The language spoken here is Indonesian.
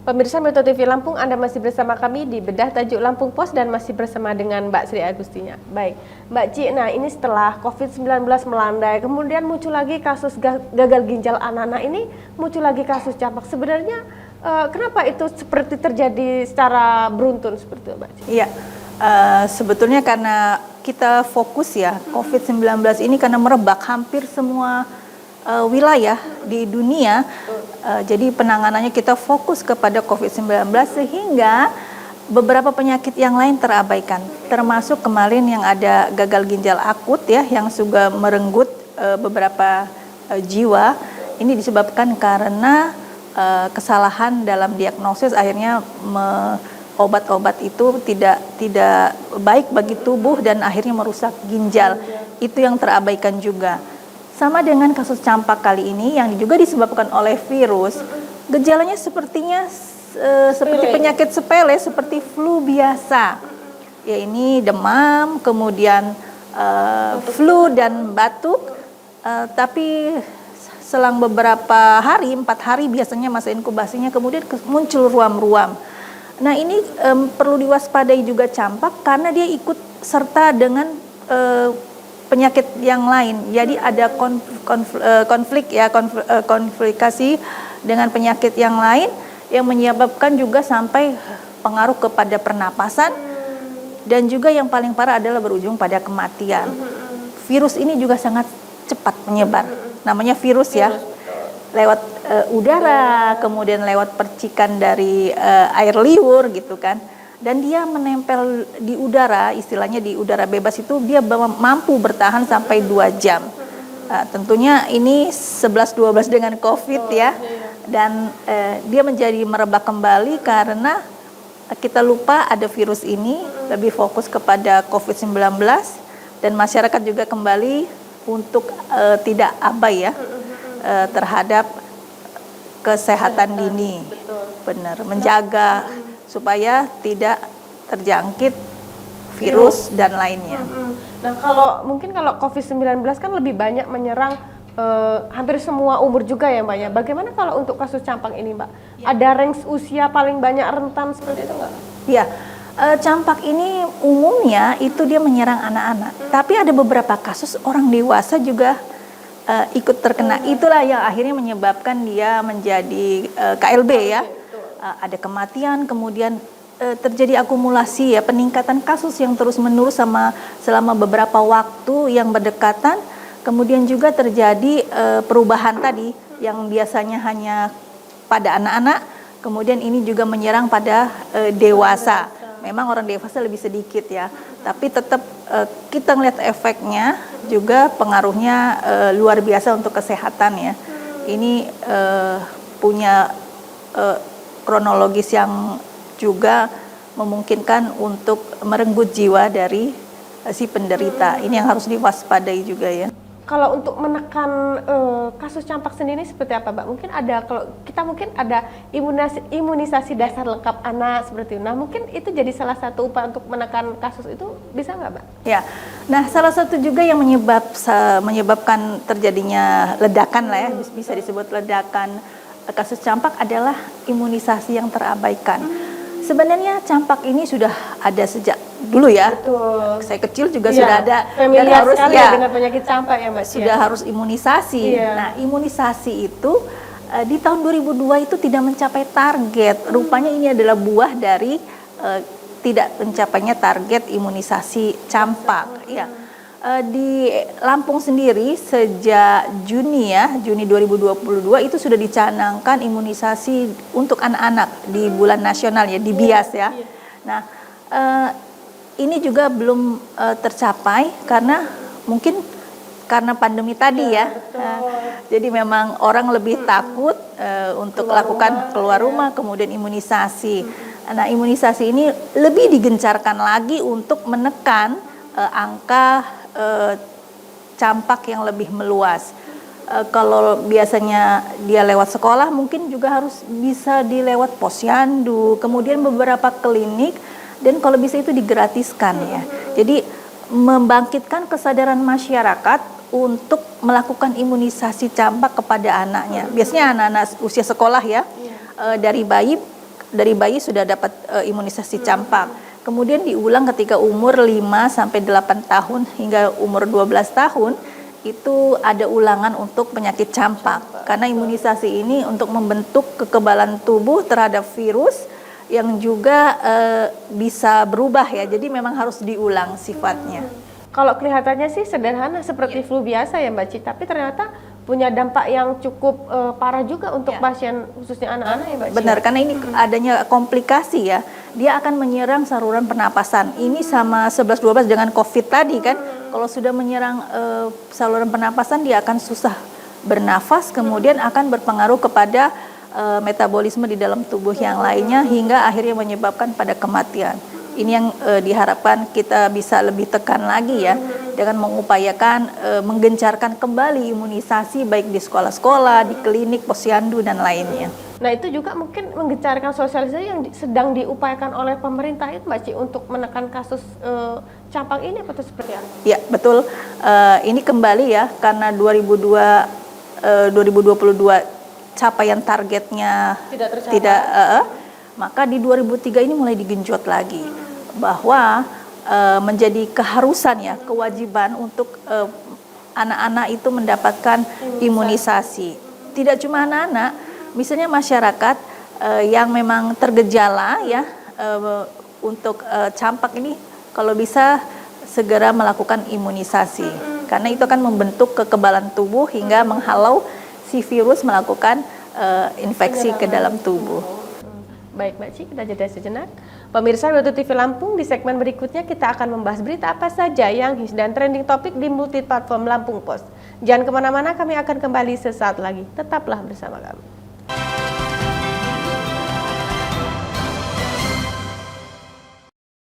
Pemirsa Metro TV Lampung, Anda masih bersama kami di Bedah Tajuk Lampung Pos dan masih bersama dengan Mbak Sri Agustinya. Baik, Mbak Ci, nah ini setelah COVID-19 melandai, kemudian muncul lagi kasus gagal ginjal anak-anak ini, muncul lagi kasus campak. Sebenarnya kenapa itu seperti terjadi secara beruntun seperti itu, Mbak Ci? Iya, sebetulnya karena kita fokus ya, COVID-19 ini karena merebak hampir semua wilayah di dunia. Jadi penanganannya kita fokus kepada COVID-19 sehingga beberapa penyakit yang lain terabaikan, termasuk kemarin yang ada gagal ginjal akut ya, yang juga merenggut beberapa jiwa. Ini disebabkan karena kesalahan dalam diagnosis, akhirnya obat-obat itu tidak baik bagi tubuh dan akhirnya merusak ginjal. Itu yang terabaikan juga. Sama dengan kasus campak kali ini yang juga disebabkan oleh virus, gejalanya sepertinya seperti penyakit sepele seperti flu biasa. Ya, ini demam, kemudian flu dan batuk, tapi selang beberapa hari, 4 hari biasanya masa inkubasinya, kemudian muncul ruam-ruam. Nah, ini perlu diwaspadai juga campak karena dia ikut serta dengan penyakit yang lain. Jadi ada konflikasi dengan penyakit yang lain yang menyebabkan juga sampai pengaruh kepada pernapasan, dan juga yang paling parah adalah berujung pada kematian. Virus ini juga sangat cepat menyebar. Namanya virus ya. Lewat udara, kemudian lewat percikan dari air liur gitu kan. Dan dia menempel di udara, istilahnya di udara bebas itu dia mampu bertahan sampai 2 jam. Tentunya ini 11-12 dengan COVID ya. Dan dia menjadi merebak kembali karena kita lupa ada virus ini, lebih fokus kepada COVID-19, dan masyarakat juga kembali untuk tidak abai ya terhadap kesehatan dini. Benar, menjaga supaya tidak terjangkit virus dan lainnya. Nah, kalau COVID-19 kan lebih banyak menyerang hampir semua umur juga ya, Mbak ya. Bagaimana kalau untuk kasus campak ini, Mbak? Ya. Ada range usia paling banyak rentan seperti itu nggak? Iya, campak ini umumnya itu dia menyerang anak-anak. Tapi ada beberapa kasus orang dewasa juga ikut terkena. Itulah yang akhirnya menyebabkan dia menjadi KLB ya. Ada kematian, kemudian terjadi akumulasi ya, peningkatan kasus yang terus-menerus selama beberapa waktu yang berdekatan. Kemudian juga terjadi perubahan tadi yang biasanya hanya pada anak-anak, kemudian ini juga menyerang pada dewasa. Memang orang dewasa lebih sedikit ya, tapi tetap kita melihat efeknya juga pengaruhnya luar biasa untuk kesehatan ya. Ini punya kronologis yang juga memungkinkan untuk merenggut jiwa dari si penderita. Ini yang harus diwaspadai juga ya. Kalau untuk menekan kasus campak sendiri seperti apa, Mbak? Mungkin ada imunisasi dasar lengkap anak seperti itu. Nah, mungkin itu jadi salah satu upaya untuk menekan kasus itu, bisa nggak, Mbak? Ya, nah salah satu juga yang menyebabkan terjadinya ledakan lah ya, bisa disebut ledakan kasus campak adalah imunisasi yang terabaikan. Sebenarnya campak ini sudah ada sejak dulu ya. Betul. Saya kecil juga sudah ada, dan harus dengan penyakit campak ya, Mbak. Sudah harus imunisasi. Nah, imunisasi itu di tahun 2002 itu tidak mencapai target. Rupanya ini adalah buah dari tidak mencapainya target imunisasi campak. Ya. Di Lampung sendiri sejak Juni 2022 itu sudah dicanangkan imunisasi untuk anak-anak di bulan nasional ya, di BIAS ya. Nah, ini juga belum tercapai karena mungkin karena pandemi tadi ya. Jadi memang orang lebih takut untuk melakukan keluar rumah, kemudian imunisasi. Nah, imunisasi ini lebih digencarkan lagi untuk menekan angka campak yang lebih meluas. Kalau biasanya dia lewat sekolah, mungkin juga harus bisa dilewat posyandu, kemudian beberapa klinik, dan kalau bisa itu digratiskan ya. Jadi membangkitkan kesadaran masyarakat untuk melakukan imunisasi campak kepada anaknya. Biasanya anak-anak usia sekolah ya, dari bayi dari bayi sudah dapat imunisasi campak. Kemudian diulang ketika umur 5 sampai 8 tahun hingga umur 12 tahun itu ada ulangan untuk penyakit campak. Karena imunisasi ini untuk membentuk kekebalan tubuh terhadap virus yang juga bisa berubah ya. Jadi memang harus diulang sifatnya. Kalau kelihatannya sih sederhana seperti flu biasa ya Mbak Ci, tapi ternyata punya dampak yang cukup parah juga untuk pasien khususnya anak-anak ya Mbak Ci. Benar, karena ini adanya komplikasi ya. Dia akan menyerang saluran pernapasan. Ini sama 11-12 dengan COVID tadi kan. Kalau sudah menyerang saluran pernapasan dia akan susah bernafas, kemudian akan berpengaruh kepada metabolisme di dalam tubuh yang lainnya hingga akhirnya menyebabkan pada kematian. Ini yang diharapkan kita bisa lebih tekan lagi ya dengan mengupayakan menggencarkan kembali imunisasi baik di sekolah-sekolah, di klinik, posyandu dan lainnya. Nah itu juga mungkin menggencarkan sosialisasi yang sedang diupayakan oleh pemerintah itu Mbak Ci untuk menekan kasus campak ini atau seperti apa? Ya betul, ini kembali ya karena 2022 capaian targetnya tidak maka di 2003 ini mulai digenjot lagi bahwa menjadi keharusan ya, kewajiban untuk anak-anak itu mendapatkan imunisasi. Tidak cuma anak-anak, misalnya masyarakat yang memang tergejala ya untuk campak ini kalau bisa segera melakukan imunisasi karena itu akan membentuk kekebalan tubuh hingga menghalau si virus melakukan infeksi ke dalam tubuh. Baik Mbak Ci, kita jeda sejenak. Pemirsa Youtube TV Lampung, di segmen berikutnya kita akan membahas berita apa saja yang hits dan trending topik di multiplatform Lampung Post. Jangan kemana-mana, kami akan kembali sesaat lagi. Tetaplah bersama kami.